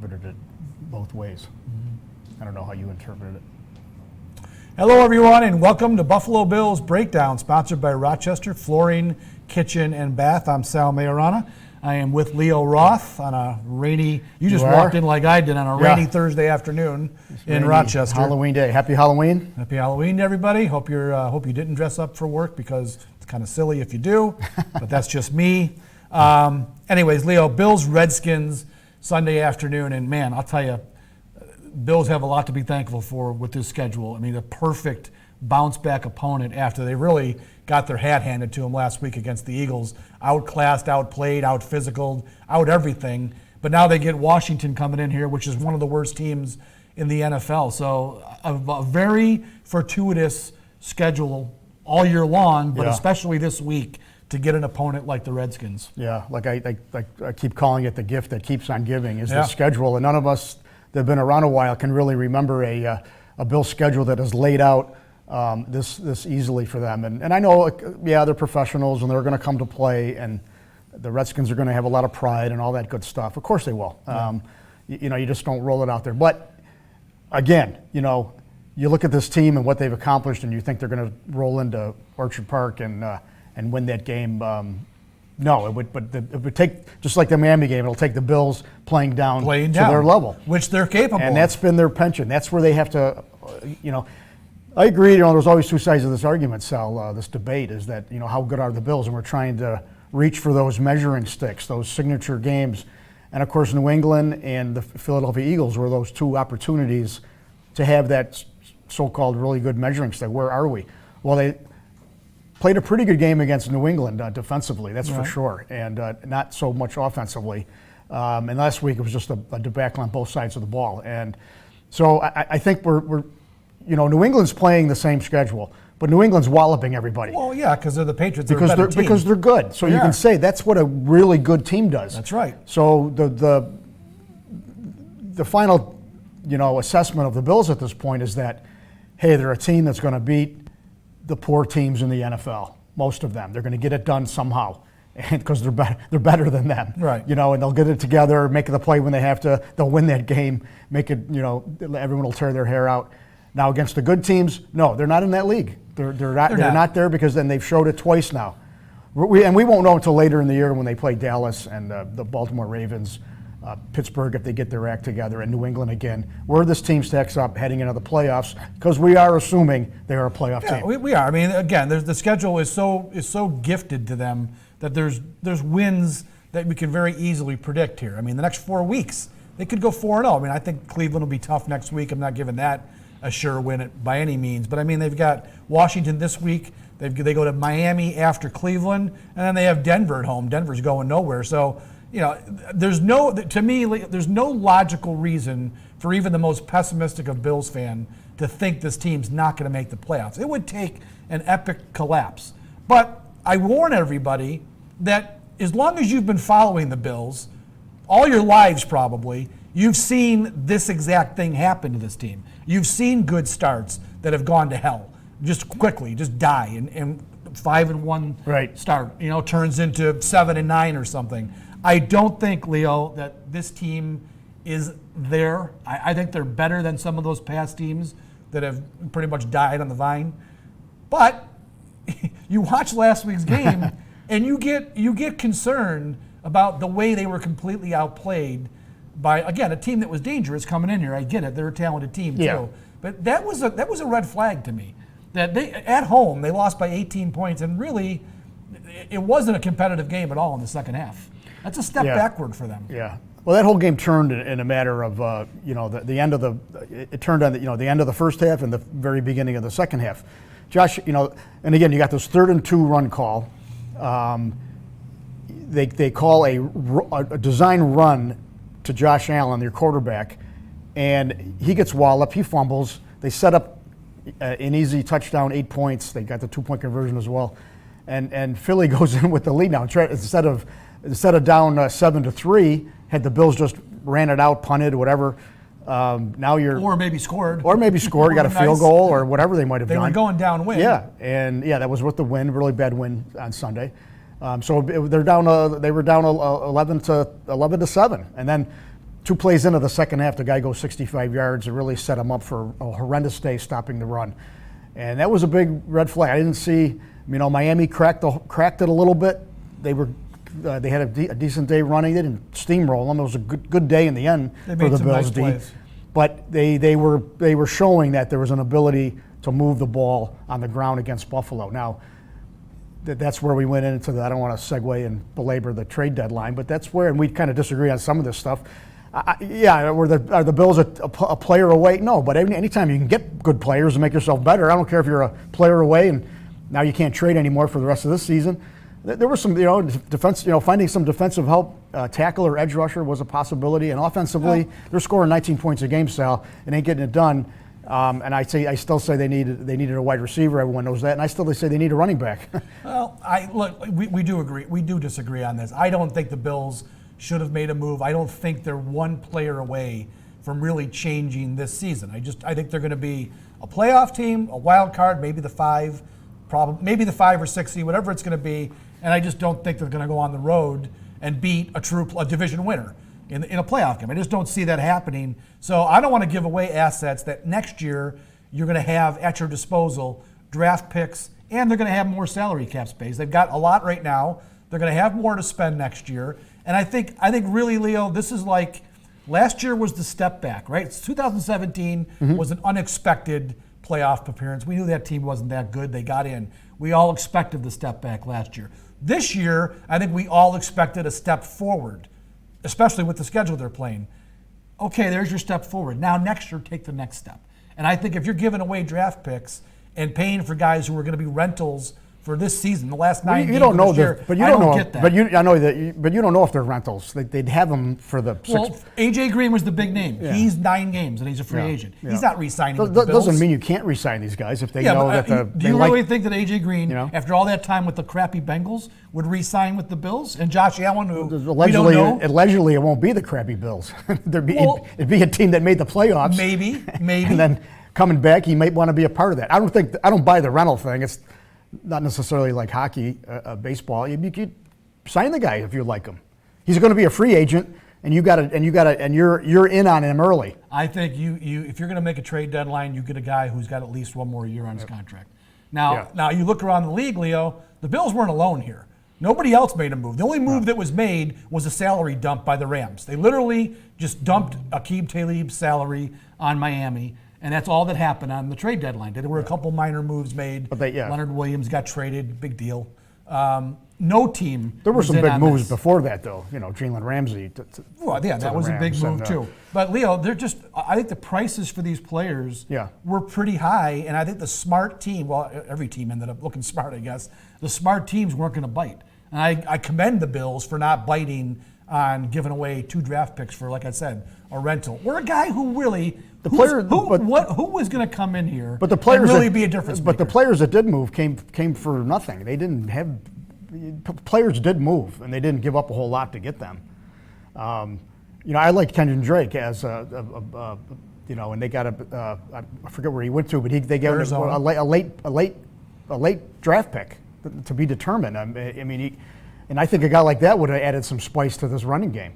interpreted it both ways. I don't know how you interpreted it. Hello, everyone, and welcome to Buffalo Bills Breakdown, sponsored by Rochester Flooring, Kitchen, and Bath. I'm Sal Maiorana. I am with Leo Roth on a rainy, you just walked in like I did on a rainy Thursday afternoon in Rochester. Halloween day. Happy Halloween. Happy Halloween to everybody. Hope you didn't dress up for work, because it's kind of silly if you do, but that's just me. Anyways, Leo, Bills Redskins Sunday afternoon, and man, I'll tell you, Bills have a lot to be thankful for with this schedule. I mean, the perfect bounce-back opponent after they really got their hat handed to them last week against the Eagles. Outclassed, outplayed, out-physicaled, out-everything. But now they get Washington coming in here, which is one of the worst teams in the NFL. So a very fortuitous schedule all year long, but especially this week, to get an opponent like the Redskins. Yeah, like I keep calling it the gift that keeps on giving is the schedule. And none of us that have been around a while can really remember a Bills schedule that is laid out this easily for them. And I know, they're professionals and they're going to come to play, and the Redskins are going to have a lot of pride and all that good stuff. Of course they will. You just don't roll it out there. But again, you look at this team and what they've accomplished, and you think they're going to roll into Orchard Park and win that game. No, it would take, just like the Miami game, it'll take the Bills playing down to their level. Which they're capable And that's been their penchant. That's where they have to, I agree, there's always two sides of this argument, Sal, this debate is that, how good are the Bills? And we're trying to reach for those measuring sticks, those signature games. And of course, New England and the Philadelphia Eagles were those two opportunities to have that so-called really good measuring stick. Where are we? Well, they played a pretty good game against New England defensively, that's for sure, and not so much offensively. And last week it was just a debacle on both sides of the ball. And so I think we're New England's playing the same schedule, but New England's walloping everybody. Well, yeah, because they're the Patriots. Because they're good. So you can say that's what a really good team does. That's right. So the final assessment of the Bills at this point is that, hey, they're a team that's going to beat the poor teams in the NFL, most of them. They're going to get it done somehow, and because they're better than them, right? And they'll get it together, make the play when they have to. They'll win that game, make it. Everyone will tear their hair out. Now against the good teams, no, they're not in that league. They're not there, because then they've showed it twice now. We won't know until later in the year when they play Dallas and the Baltimore Ravens, Pittsburgh if they get their act together, and New England again, where this team stacks up heading into the playoffs, because we are assuming they are a playoff team. We are. I mean, again, the schedule is so gifted to them that there's wins that we can very easily predict here. I mean, the next 4 weeks they could go 4-0. I mean, I think Cleveland will be tough next week. I'm not giving that a sure win by any means, but I mean, they've got Washington this week. They go to Miami after Cleveland, and then they have Denver at home. Denver's going nowhere, so. There's no logical reason for even the most pessimistic of Bills fan to think this team's not going to make the playoffs. It would take an epic collapse. But I warn everybody that as long as you've been following the Bills, all your lives probably, you've seen this exact thing happen to this team. You've seen good starts that have gone to hell, just quickly, just die, and 5-1 start, turns into 7-9 or something. I don't think, Leo, that this team is there. I think they're better than some of those past teams that have pretty much died on the vine. But you watch last week's game and you get concerned about the way they were completely outplayed by, again, a team that was dangerous coming in here. I get it; they're a talented team too. But that was a red flag to me. That they at home they lost by 18 points, and really it wasn't a competitive game at all in the second half. That's a step backward for them. Yeah. Well, that whole game turned in a matter of, the end of it turned on the end of the first half and the very beginning of the second half. Josh, and again, you got this 3rd and 2 run call. They call a design run to Josh Allen, their quarterback, and he gets walloped, he fumbles. They set up an easy touchdown, 8 points. They got the 2-point conversion as well. And Philly goes in with the lead now. Instead of down 7-3, had the Bills just ran it out, punted, whatever. Now you're or maybe scored. You got a field goal or whatever they might have done. They were going downwind. Yeah, and that was with the wind, really bad wind on Sunday. So they were down 11-7, and then 2 plays into the second half, the guy goes 65 yards. It really set him up for a horrendous day stopping the run. And that was a big red flag. I didn't see, Miami cracked it a little bit. They had a decent day running. They didn't steamroll them. It was a good day in the end for the Bills D. But they were showing that there was an ability to move the ball on the ground against Buffalo. Now, that's where we went into I don't want to segue and belabor the trade deadline, but that's where, and we kind of disagree on some of this stuff. Are the Bills a player away? No, but anytime you can get good players and make yourself better, I don't care if you're a player away and now you can't trade anymore for the rest of this season. There was some, defense, finding some defensive help, tackle or edge rusher was a possibility, and offensively, they're scoring 19 points a game, Sal, and ain't getting it done. And I still say they needed a wide receiver. Everyone knows that, and I still say they need a running back. Well, we do agree. We do disagree on this. I don't think the Bills should have made a move. I don't think they're one player away from really changing this season. I think they're going to be a playoff team, a wild card, maybe the 5 or 6 seed, whatever it's going to be. And I just don't think they're going to go on the road and beat a division winner in a playoff game. I just don't see that happening. So I don't want to give away assets that next year you're going to have at your disposal, draft picks, and they're going to have more salary cap space. They've got a lot right now. They're going to have more to spend next year. And I think really, Leo, this is like last year was the step back, right? 2017 was an unexpected playoff appearance. We knew that team wasn't that good. They got in. We all expected the step back last year. This year, I think we all expected a step forward, especially with the schedule they're playing. Okay, there's your step forward. Now next year, take the next step. And I think if you're giving away draft picks and paying for guys who are going to be rentals for this season, the last 9 games of this year, I don't get that. But you don't know if they're rentals. They'd have them for the six. Well, A.J. Green was the big name. Yeah. He's 9 games and he's a free agent. Yeah. He's not re-signing with the Bills. Doesn't mean you can't re-sign these guys if they know that do you really think that A.J. Green, after all that time with the crappy Bengals, would re-sign with the Bills? And Josh Allen, who we don't know? Allegedly, it won't be the crappy Bills. It'd be a team that made the playoffs. Maybe. And then coming back, he might want to be a part of that. I don't buy the rental thing. It's not necessarily like hockey, baseball. You could sign the guy if you like him. He's going to be a free agent, and you're in on him early. I think you if you're going to make a trade deadline, you get a guy who's got at least one more year on his contract. Now you look around the league, Leo. The Bills weren't alone here. Nobody else made a move. The only move that was made was a salary dump by the Rams. They literally just dumped Aqib Talib's salary on Miami. And that's all that happened on the trade deadline. There were a couple minor moves made. But Leonard Williams got traded, big deal. No team. There were some big moves before that, though. Jalen Ramsey. That was a big move too. But Leo, I think the prices for these players were pretty high, and I think the smart team. Well, every team ended up looking smart, I guess. The smart teams weren't going to bite, and I commend the Bills for not biting on giving away 2 draft picks for, like I said, a rental or a guy who really. Who was going to come in here and really be a difference maker? But the players that did move came for nothing. They didn't have – players did move, and they didn't give up a whole lot to get them. I like Kenyon Drake as and they got I forget where he went to, but they got a late draft pick to be determined. And I think a guy like that would have added some spice to this running game.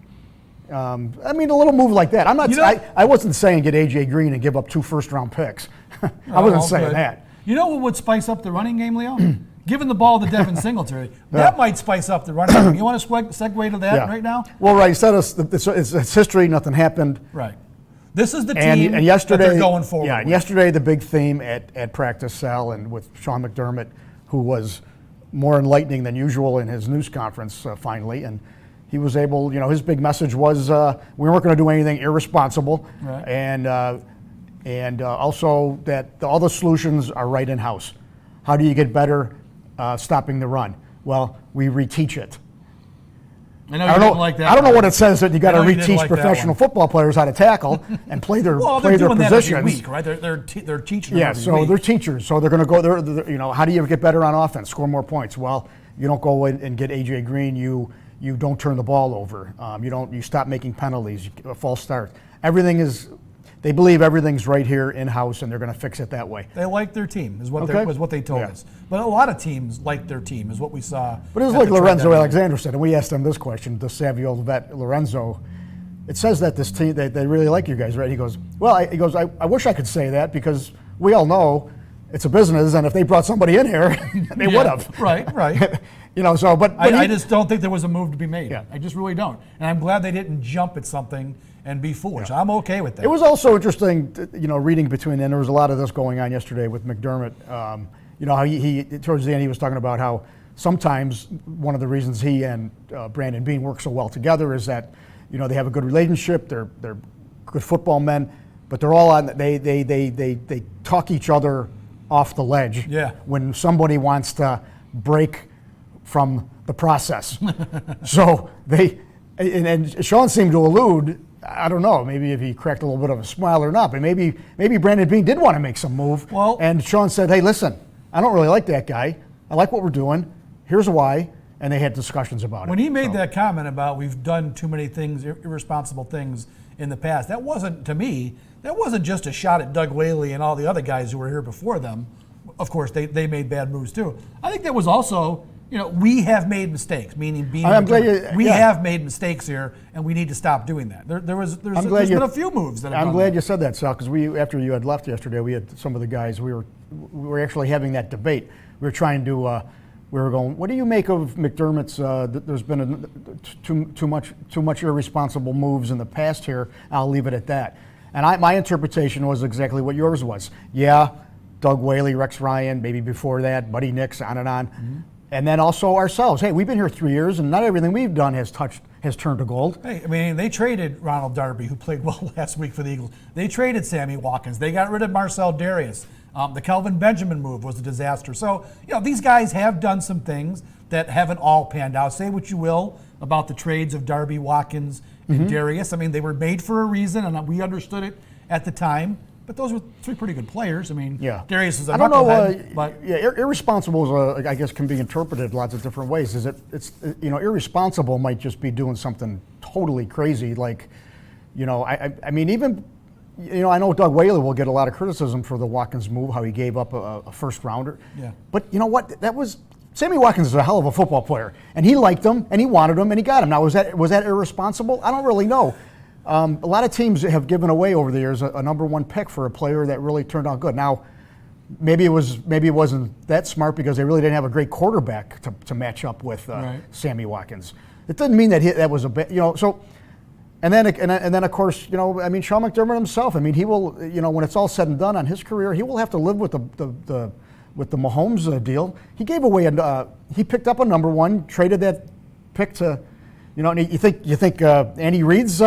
A little move like that. I wasn't saying get A.J. Green and give up 2 first-round picks. I wasn't saying that. You know what would spice up the running game, Leo? Giving the ball to Devin Singletary. That might spice up the running game. You want to segue to that right now? Well, right. It's history. Nothing happened. Right. This is the team that they're going forward with. And yesterday the big theme at practice, Sal, and with Sean McDermott, who was more enlightening than usual in his news conference finally, and he was able, his big message was we weren't going to do anything irresponsible, right. and also that all the solutions are right in-house. How do you get better stopping the run? Well, we reteach it. I don't like that. I don't know what it says that you got to reteach professional football players how to tackle and play their positions. That every week, right? They're teaching. Yeah, so week. They're teachers, so they're going to go there. How do you get better on offense? Score more points. Well, you don't go in and get A.J. Green. You don't turn the ball over. You stop making penalties, a false start. They believe everything's right here in-house, and they're going to fix it that way. They like their team, is what they told us. But a lot of teams like their team, is what we saw. But it was like Lorenzo Alexander said, and we asked him this question, the savvy old vet Lorenzo, it says that this team, they really like you guys, right? He goes, well, I wish I could say that because we all know it's a business, and if they brought somebody in here, they would have. Right. So, but I just don't think there was a move to be made. Yeah. I just really don't. And I'm glad they didn't jump at something and be foolish. I'm okay with that. It was also interesting, reading between, and there was a lot of this going on yesterday with McDermott. How he towards the end, he was talking about how sometimes one of the reasons he and Brandon Beane work so well together is that, they have a good relationship, they're good football men, but they're all on, they talk each other off the ledge when somebody wants to break from the process. So and Sean seemed to allude, I don't know, maybe if he cracked a little bit of a smile or not, but maybe Brandon Beane did want to make some move. And Sean said, hey, listen, I don't really like that guy. I like what we're doing. Here's why. And they had discussions about it. When he made that comment about we've done too many things, irresponsible things in the past, that wasn't, to me, that wasn't just a shot at Doug Whaley and all the other guys who were here before them. Of course, they made bad moves too. I think that was also, we have made mistakes, meaning we have made mistakes here, and we need to stop doing that. There's been a few moves that have I'm glad you said that, Sal, because after you had left yesterday, we had some of the guys, we were actually having that debate. We were trying to, we were going, what do you make of McDermott's, there's been too much irresponsible moves in the past here. I'll leave it at that. And my interpretation was exactly what yours was. Yeah, Doug Whaley, Rex Ryan, maybe before that, Buddy Nix, on and on. Mm-hmm. And then also ourselves. Hey, we've been here 3 years, and not everything we've done has turned to gold. Hey, I mean, they traded Ronald Darby, who played well last week for the Eagles. They traded Sammy Watkins. They got rid of Marcel Darius. The Kelvin Benjamin move was a disaster. So, these guys have done some things that haven't all panned out. Say what you will about the trades of Darby, Watkins, and Darius. I mean, they were made for a reason, and we understood it at the time. But those were three pretty good players. I mean, Darius is a knucklehead, but irresponsible is, I guess, can be interpreted lots of different ways. Irresponsible might just be doing something totally crazy, like, I mean, even, I know Doug Whaley will get a lot of criticism for the Watkins move, how he gave up a first rounder. Yeah. But you know what? Sammy Watkins is a hell of a football player, and he liked him, and he wanted him, and he got him. Now, was that irresponsible? I don't really know. A lot of teams have given away over the years a number one pick for a player that really turned out good. Now, maybe it wasn't that smart because they really didn't have a great quarterback to match up with Sammy Watkins. It doesn't mean that was a bit, So, and then of course, I mean, Sean McDermott himself. I mean, he will, when it's all said and done on his career, he will have to live with the Mahomes deal. He gave away he picked up a number one, traded that pick to, and you think Andy Reid's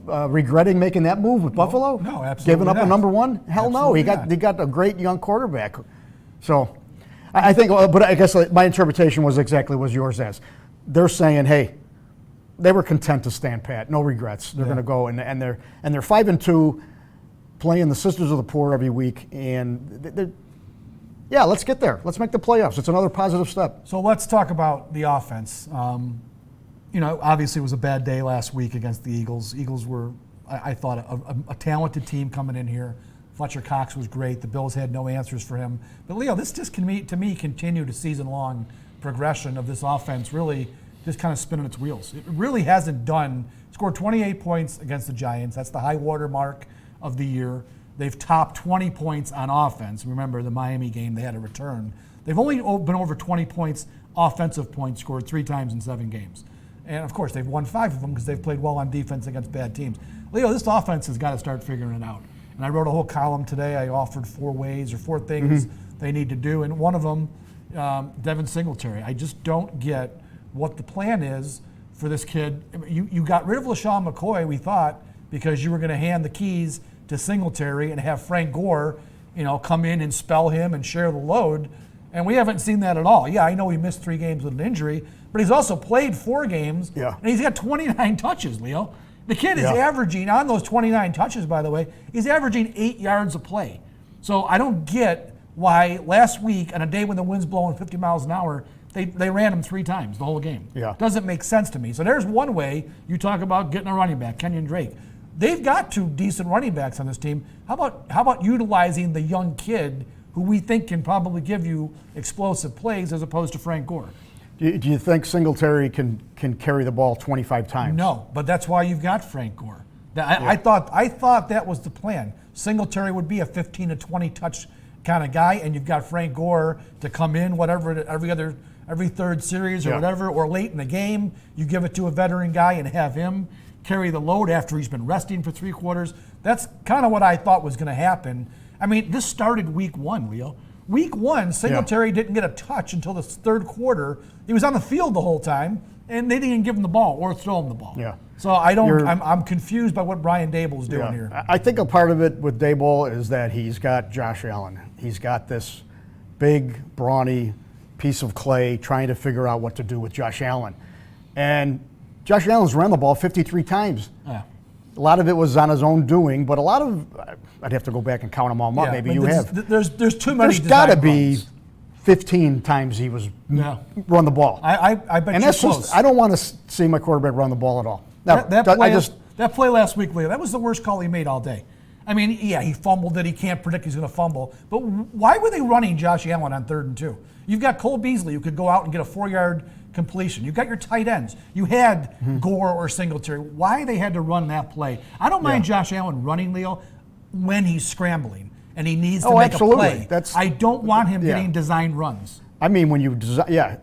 regretting making that move with Buffalo? No, absolutely Giving up not. a number one? Hell no. He got a great young quarterback. So I think, but I guess my interpretation was exactly what yours as. They're saying, hey, they were content to stand pat, no regrets. They're going to go and they're 5-2, playing the Sisters of the Poor every week, and let's get there. Let's make the playoffs. It's another positive step. So let's talk about the offense. Obviously it was a bad day last week against the Eagles. Eagles were, I thought, a talented team coming in here. Fletcher Cox was great. The Bills had no answers for him. But, Leo, this just to me continued a season-long progression of this offense really just kind of spinning its wheels. It really hasn't scored 28 points against the Giants. That's the high water mark of the year. They've topped 20 points on offense. Remember the Miami game, they had a return. They've only been over 20 points, offensive points, scored 3 times in 7 games. And, of course, they've won 5 of them because they've played well on defense against bad teams. Leo, this offense has got to start figuring it out. And I wrote a whole column today. I offered 4 things they need to do. And one of them, Devin Singletary. I just don't get what the plan is for this kid. You got rid of LaShawn McCoy, we thought, because you were going to hand the keys to Singletary and have Frank Gore, come in and spell him and share the load. And we haven't seen that at all. Yeah, I know he missed 3 games with an injury, but he's also played 4 games, and he's got 29 touches, Leo. The kid is averaging, on those 29 touches, by the way, he's averaging 8 yards a play. So I don't get why last week, on a day when the wind's blowing 50 miles an hour, they ran him 3 times the whole game. Yeah. Doesn't make sense to me. So there's one way you talk about getting a running back, Kenyon Drake. They've got 2 decent running backs on this team. How about utilizing the young kid who we think can probably give you explosive plays as opposed to Frank Gore? Do you think Singletary can carry the ball 25 times? No, but that's why you've got Frank Gore. I thought that was the plan. Singletary would be a 15 to 20 touch kind of guy, and you've got Frank Gore to come in every third series or whatever, or late in the game. You give it to a veteran guy and have him carry the load after he's been resting for 3 quarters. That's kind of what I thought was going to happen. I mean, this started week 1, Leo. Week 1, Singletary didn't get a touch until the 3rd quarter. He was on the field the whole time, and they didn't give him the ball or throw him the ball. Yeah. So I'm confused by what Brian Daboll's doing here. I think a part of it with Daboll is that he's got Josh Allen. He's got this big, brawny piece of clay trying to figure out what to do with Josh Allen. And Josh Allen's ran the ball 53 times. Yeah. A lot of it was on his own doing, but a lot of, I'd have to go back and count them all up. Maybe you have. There's too many. There's got to be 15 times he was run the ball. I bet and you're that's close. just, I don't want to see my quarterback run the ball at all. No, that play last week, Leo, that was the worst call he made all day. I mean, yeah, he fumbled it. He can't predict he's going to fumble. But why were they running Josh Allen on 3rd and 2? You've got Cole Beasley who could go out and get a 4-yard completion. You've got your tight ends. You had Gore or Singletary. Why they had to run that play? I don't mind Josh Allen running, Leo, when he's scrambling and he needs to make a play. I don't want him getting designed runs. I mean, when you design,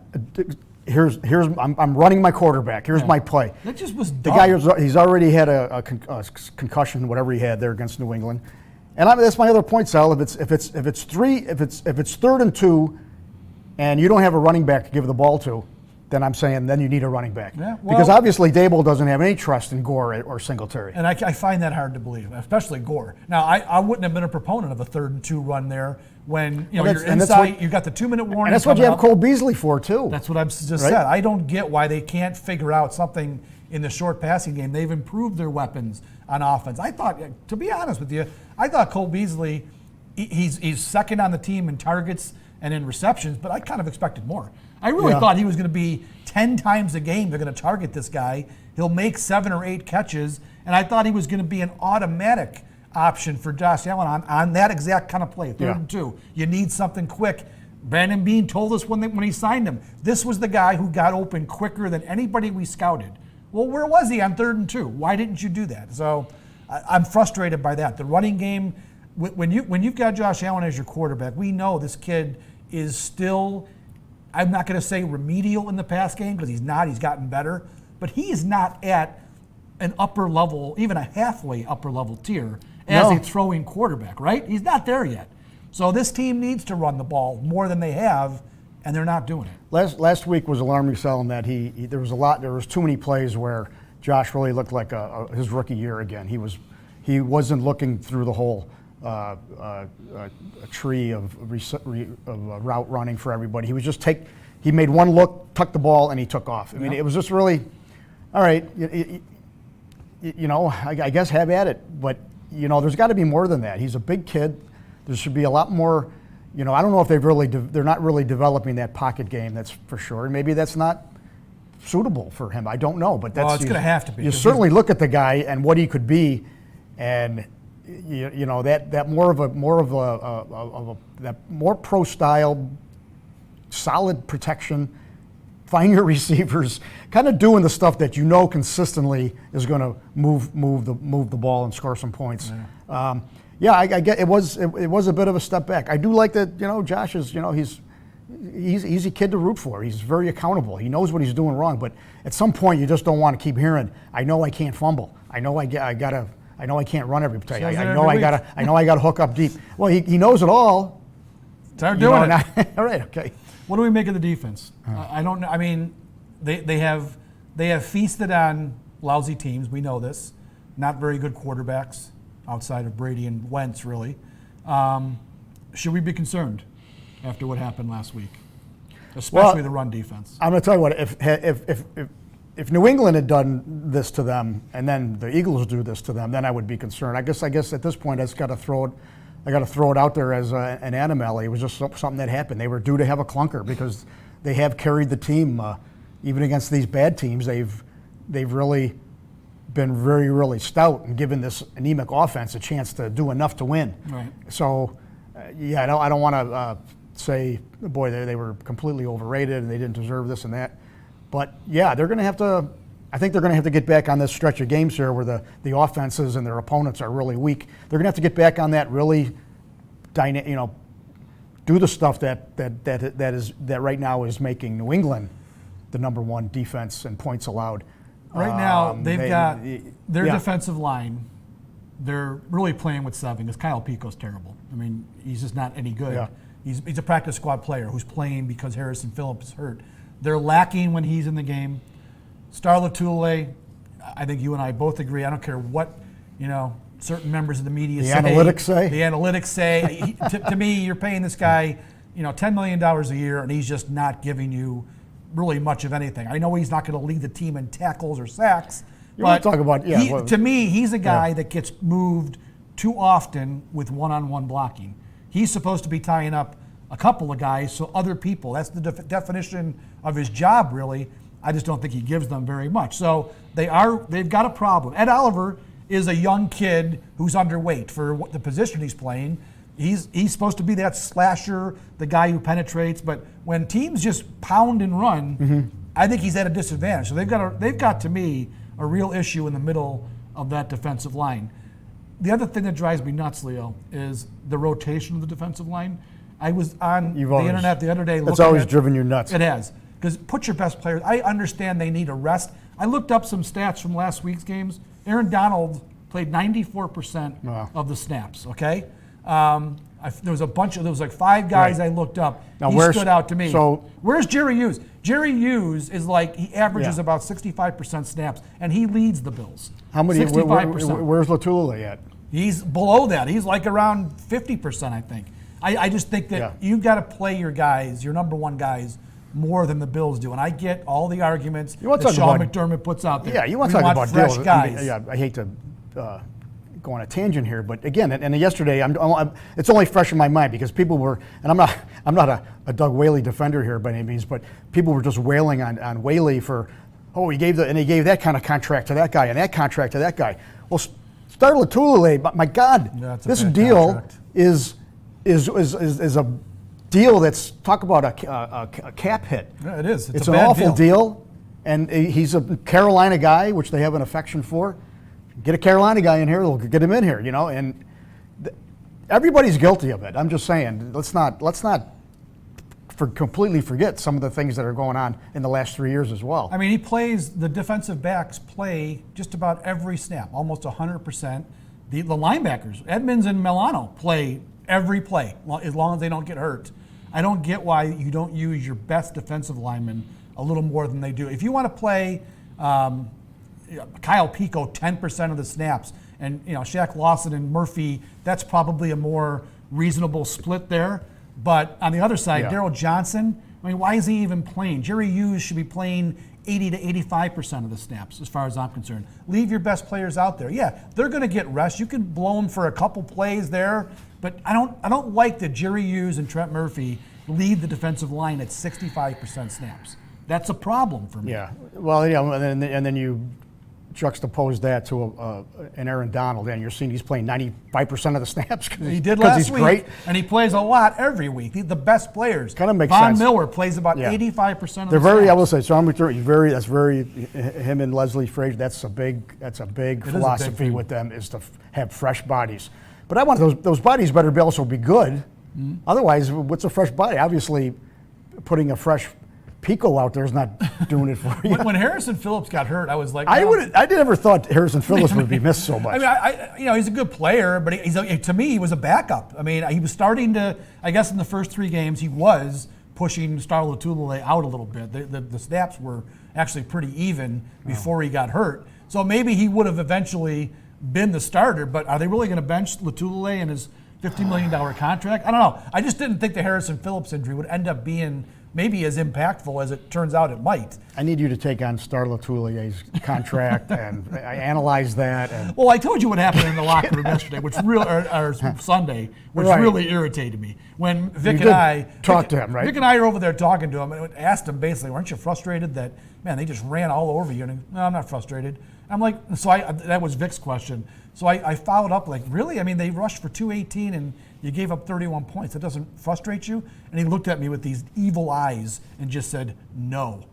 here's I'm running my quarterback. Here's my play. That just was dumb. The guy, he's already had a concussion, whatever he had there against New England. And that's my other point, Sal. If it's 3rd and 2, and you don't have a running back to give the ball to, then I'm saying then you need a running back. Yeah, because obviously Daboll doesn't have any trust in Gore or Singletary. And I find that hard to believe, especially Gore. Now, I wouldn't have been a proponent of a 3rd and 2 run there when you're inside. You've got the 2-minute warning. And that's what you have Cole Beasley for, too. That's what I've just said. I don't get why they can't figure out something in the short passing game. They've improved their weapons on offense. I thought, to be honest with you, I thought Cole Beasley, he's second on the team in targets and in receptions, but I kind of expected more. I really thought he was going to be 10 times a game. They're going to target this guy. He'll make 7 or 8 catches, and I thought he was going to be an automatic option for Josh Allen on that exact kind of play, 3rd and 2. You need something quick. Brandon Beane told us when he signed him, this was the guy who got open quicker than anybody we scouted. Well, where was he on 3rd and 2? Why didn't you do that? So I'm frustrated by that. The running game, when you've got Josh Allen as your quarterback, we know this kid is still, I'm not going to say remedial in the pass game because he's not. He's gotten better. But he is not at an upper level, even a halfway upper level tier as a throwing quarterback, right? He's not there yet. So this team needs to run the ball more than they have, and they're not doing it. Last week was alarming, Sal, in that there was too many plays where Josh really looked like his rookie year again. He wasn't looking through the whole a tree of route running for everybody. He was just he made one look, tucked the ball, and he took off. I mean, it was just really, all right, I guess have at it. But, there's got to be more than that. He's a big kid. There should be a lot more, I don't know if they're not really developing that pocket game, that's for sure. And maybe that's not suitable for him. I don't know. But it's going to have to be. You certainly look at the guy and what he could be, and that more pro style, solid protection, find your receivers, kind of doing the stuff that consistently is going to move the ball and score some points. Yeah. I get it was a bit of a step back. I do like that. Josh is he's a kid to root for. He's very accountable. He knows what he's doing wrong, but at some point you just don't want to keep hearing, I know I can't fumble. I know I can't run every play. I know I gotta hook up deep. Well, he knows it all. Start doing it. All right, okay. What do we make of the defense? I don't know. I mean, they have feasted on lousy teams. We know this. Not very good quarterbacks outside of Brady and Wentz, really. Should we be concerned after what happened last week, especially the run defense? I'm going to tell you what. If New England had done this to them and then the Eagles do this to them, then I would be concerned. I guess at this point I got to throw it out there as an animal. It was just something that happened. They were due to have a clunker because they have carried the team even against these bad teams. They've really been very, really stout and given this anemic offense a chance to do enough to win. Right. So I don't want to say, boy, they were completely overrated and they didn't deserve this and that. But yeah, they're going to have to. I think they're going to have to get back on this stretch of games here where the offenses and their opponents are really weak. They're going to have to get back on that really, do the stuff that right now is making New England the number one defense in points allowed. Right now, they've got their yeah. defensive line. They're really playing with 7 because Kyle Pico's terrible. I mean, he's just not any good. Yeah. He's a practice squad player who's playing because Harrison Phillips is hurt. They're lacking when he's in the game. Star Lotulelei, I think you and I both agree. I don't care what certain members of the media say. The analytics say. To me, you're paying this guy $10 million a year, and he's just not giving you really much of anything. I know he's not going to lead the team in tackles or sacks. You want to talk about to me, he's a guy that gets moved too often with one-on-one blocking. He's supposed to be tying up a couple of guys so other people. That's the definition of his job, really. I just don't think he gives them very much. So they've got a problem. Ed Oliver is a young kid who's underweight for the position he's playing. He's supposed to be that slasher, the guy who penetrates. But when teams just pound and run, I think he's at a disadvantage. So they've got to me a real issue in the middle of that defensive line. The other thing that drives me nuts, Leo, is the rotation of the defensive line. I was on the internet the other day. That's always driven you nuts. It has. Because put your best players. I understand they need a rest. I looked up some stats from last week's games. Aaron Donald played 94% of the snaps, okay? There was like 5 guys I looked up. He stood out to me. So where's Jerry Hughes? Jerry Hughes is he averages about 65% snaps, and he leads the Bills. How many? 65%. Where's Lotulelei at? He's below that. He's like around 50%, I think. I just think that you've got to play your guys, your number one guys, more than the Bills do. And I get all the arguments that Sean McDermott puts out there. Yeah, you want to talk about fresh deals. guys. I hate to go on a tangent here, but again, and yesterday, it's only fresh in my mind because people were, and I'm not a Doug Whaley defender here by any means, but people were just wailing on Whaley for, he gave that kind of contract to that guy and that contract to that guy. Well, Star Lotulelei, but my God, this deal contract. is a deal that's, talk about a cap hit. Yeah, it is. It's an awful deal, and he's a Carolina guy, which they have an affection for. Get a Carolina guy in here, they'll get him in here, and everybody's guilty of it. I'm just saying, let's not completely forget some of the things that are going on in the last 3 years as well. I mean, the defensive backs play just about every snap, almost 100%. The linebackers, Edmonds and Milano, play every play, as long as they don't get hurt. I don't get why you don't use your best defensive linemen a little more than they do. If you want to play Kyle Pico 10% of the snaps, and Shaq Lawson and Murphy, that's probably a more reasonable split there. But on the other side, Daryl Johnson, I mean, why is he even playing? Jerry Hughes should be playing 80 to 85% of the snaps, as far as I'm concerned. Leave your best players out there. Yeah, they're going to get rest. You can blow them for a couple plays there, but I don't like that Jerry Hughes and Trent Murphy lead the defensive line at 65% snaps. That's a problem for me. Yeah, well, and then you juxtapose that to an Aaron Donald, and you're seeing he's playing 95% of the snaps. He did last week, great. And he plays a lot every week. The best players. Kind of makes Von sense. Miller plays about 85% of They're the very. snaps. I will say, Sean McDermott. That's very him and Leslie Frazier. That's a big philosophy with them is to have fresh bodies. But I want those bodies better also be good. Mm-hmm. Otherwise, what's a fresh body? Obviously, putting a fresh Pico out there is not doing it for you. When Harrison Phillips got hurt, I was like, I never thought Harrison Phillips would be missed so much. I mean, he's a good player, but to me, he was a backup. I mean, he was starting to. I guess in the first 3 games, he was pushing Star Lotulelei out a little bit. The snaps were actually pretty even before he got hurt. So maybe he would have eventually been the starter. But are they really going to bench Lotulelei in his $50 million contract? I don't know. I just didn't think the Harrison Phillips injury would end up being maybe as impactful as it turns out it might. I need you to take on Star Latule's contract and analyze that. Well, I told you what happened in the locker room yesterday, or Sunday, which really irritated me. When Vic and I talked to him, right? Vic and I are over there talking to him and asked him basically, "Aren't you frustrated that they just ran all over you?" And no, I'm not frustrated. I'm like, that was Vic's question. So I followed up like, really? I mean, they rushed for 218 and you gave up 31 points. That doesn't frustrate you? And he looked at me with these evil eyes and just said, no.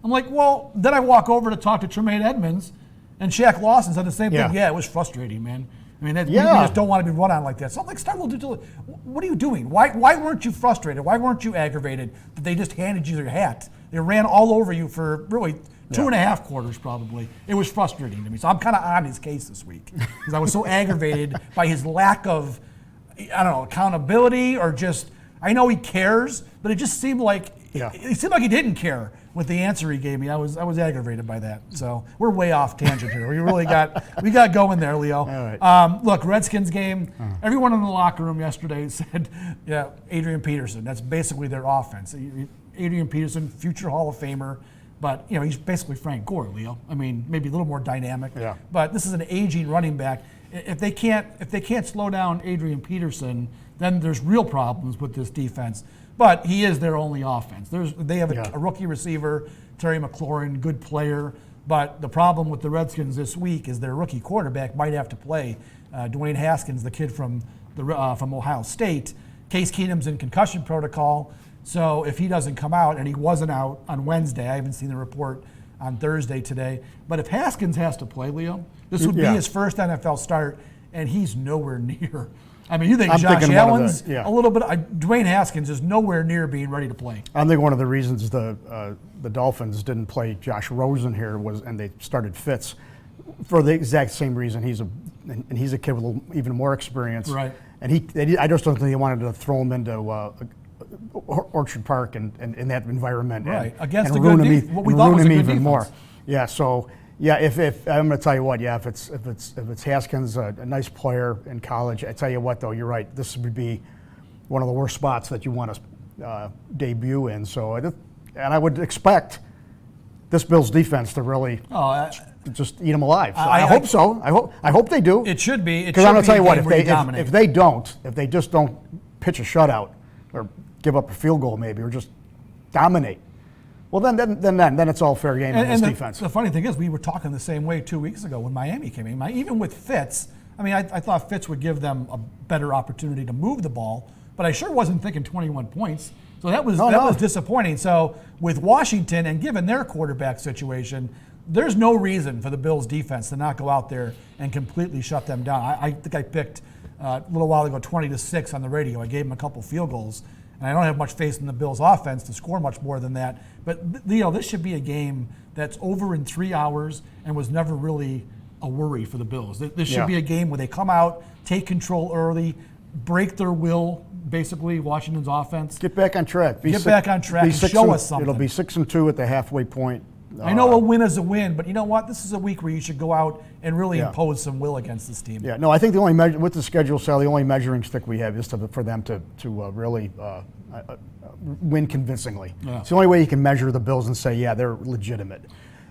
I'm like, well, then I walk over to talk to Tremaine Edmonds, and Shaq Lawson said the same thing. Yeah, it was frustrating, man. I mean, we just don't want to be run on like that. So I'm like, what are you doing? Why weren't you frustrated? Why weren't you aggravated that they just handed you their hat? They ran all over you for really 2.5 quarters probably. It was frustrating to me. So I'm kind of on his case this week because I was so aggravated by his lack of, accountability or just, I know he cares, but it just seemed like, it seemed like he didn't care with the answer he gave me. I was aggravated by that. So we're way off tangent here. We got going there, Leo. All right. Look, Redskins game. Everyone in the locker room yesterday said, Adrian Peterson. That's basically their offense. Adrian Peterson, future Hall of Famer, but he's basically Frank Gore, Leo. I mean, maybe a little more dynamic. Yeah. But this is an aging running back. If they can't slow down Adrian Peterson, then there's real problems with this defense. But he is their only offense. They have a rookie receiver, Terry McLaurin, good player. But the problem with the Redskins this week is their rookie quarterback might have to play. Dwayne Haskins, the kid from Ohio State. Case Keenum's in concussion protocol. So if he doesn't come out, and he wasn't out on Wednesday, I haven't seen the report on Thursday today. But if Haskins has to play, Leo, this would be his first NFL start, and he's nowhere near. I mean, you think Josh Allen's a little bit. Dwayne Haskins is nowhere near being ready to play. I think one of the reasons the Dolphins didn't play Josh Rosen here and they started Fitz for the exact same reason. He's a kid with even more experience. Right. And I just don't think they wanted to throw him into Orchard Park and in that environment. Right. And, Against and the ruin good him, what we thought ruin was a him good even defense. more. Yeah. So. Yeah, if I'm going to tell you what, if it's Haskins, a nice player in college, I tell you what though, you're right. This would be one of the worst spots that you want to debut in. So, and I would expect this Bills defense to really just eat them alive. So I hope so. I hope they do. It should be. Because I'm going to tell you what, if they just don't pitch a shutout or give up a field goal maybe or just dominate. Well, then it's all fair game in this defense. The funny thing is, we were talking the same way 2 weeks ago when Miami came in. Even with Fitz, I thought Fitz would give them a better opportunity to move the ball, but I sure wasn't thinking 21 points. So that was disappointing. So with Washington and given their quarterback situation, there's no reason for the Bills defense to not go out there and completely shut them down. I think I picked a little while ago 20-6 on the radio. I gave them a couple field goals. And I don't have much faith in the Bills' offense to score much more than that. But, Leo, this should be a game that's over in 3 hours and was never really a worry for the Bills. This should be a game where they come out, take control early, break their will, basically, Washington's offense. Get back on track. Back on track and show us something. It'll be 6-2 at the halfway point. I know a win is a win, but you know what? This is a week where you should go out and really impose some will against this team. Yeah, no, I think the only with the schedule, Sal, the only measuring stick we have is for them to really win convincingly. Yeah. It's the only way you can measure the Bills and say, yeah, they're legitimate.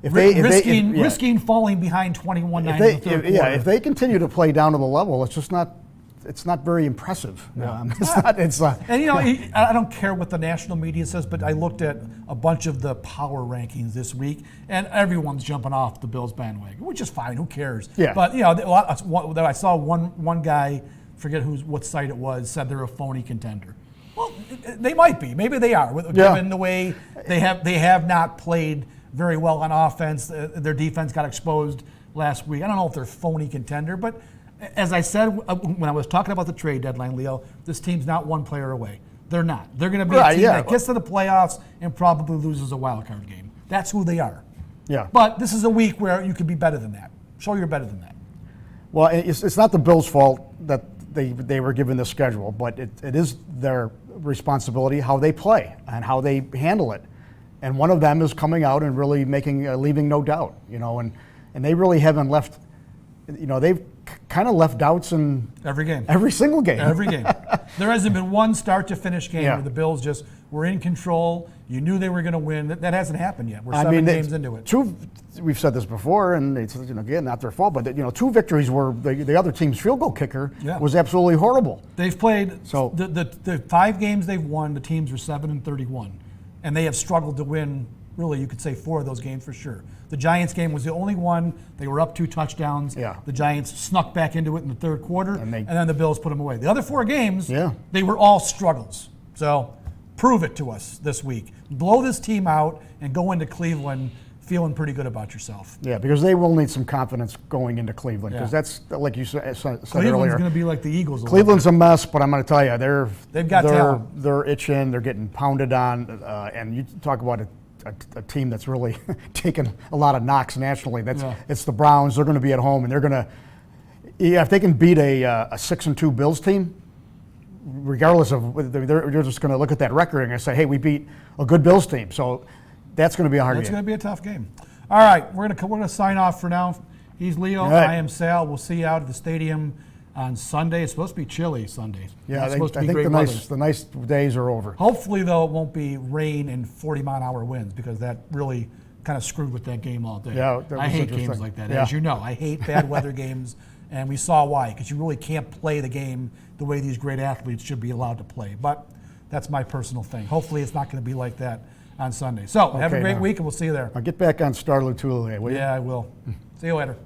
Risking falling behind 21-9 in the third quarter. If they continue to play down to the level, it's just not. It's not very impressive. No. It's not. And I don't care what the national media says, but I looked at a bunch of the power rankings this week, and everyone's jumping off the Bills bandwagon, which is fine. Who cares? Yeah. But I saw one guy, forget what site it was, said they're a phony contender. Well, they might be. Maybe they are, given the way they have not played very well on offense. Their defense got exposed last week. I don't know if they're a phony contender, but. As I said when I was talking about the trade deadline, Leo, this team's not one player away. They're not. They're going to be a team that gets to the playoffs and probably loses a wild card game. That's who they are. Yeah. But this is a week where you could be better than that. Show you're better than that. Well, it's not the Bills' fault that they were given this schedule, but it is their responsibility how they play and how they handle it. And one of them is coming out and really leaving no doubt. And they really haven't left. They've kind of left doubts in every game, every single game. Every game. There hasn't been one start to finish game where the Bills just were in control. You knew they were going to win. That hasn't happened yet. We're 7 games into it. We've said this before, and it's again not their fault, but 2 victories were the other team's field goal kicker was absolutely horrible. They've played the 5 games they've won. The teams are 7-31, and they have struggled to win really, you could say 4 of those games for sure. The Giants game was the only one. They were up 2 touchdowns. Yeah. The Giants snuck back into it in the third quarter, And then the Bills put them away. The other 4 games, Yeah. they were all struggles. So prove it to us this week. Blow this team out and go into Cleveland feeling pretty good about yourself. Yeah, because they will need some confidence going into Cleveland, because Yeah. that's, like you said Cleveland's earlier. going to be like the Eagles. a little Cleveland's a mess, but I'm going to tell you, They've got talent. they're itching, they're getting pounded on, and you talk about a team that's really taken a lot of knocks nationally. It's the Browns. They're going to be at home, and they're going to, if they can beat a 6-2 Bills team, regardless of, they're just going to look at that record and say, hey, we beat a good Bills team. So that's going to be a hard That's game. going to be a tough game. All right, we're gonna sign off for now. He's Leo. right. I am Sal. We'll see you out at the stadium on Sunday. It's supposed to be chilly Sunday. Yeah, It's I supposed to think be great the weather. nice days are over. Hopefully, though, it won't be rain and 40-mile-an-hour winds, because that really kind of screwed with that game all day. Yeah, that I was hate games interesting. like that. Yeah. As you know, I hate bad weather games, and we saw why, because you really can't play the game the way these great athletes should be allowed to play. But that's my personal thing. Hopefully, it's not going to be like that on Sunday. So have a Okay, great now. week, and we'll see you there. Now get back on Star Lutuli, will you? Yeah, I will. See you later.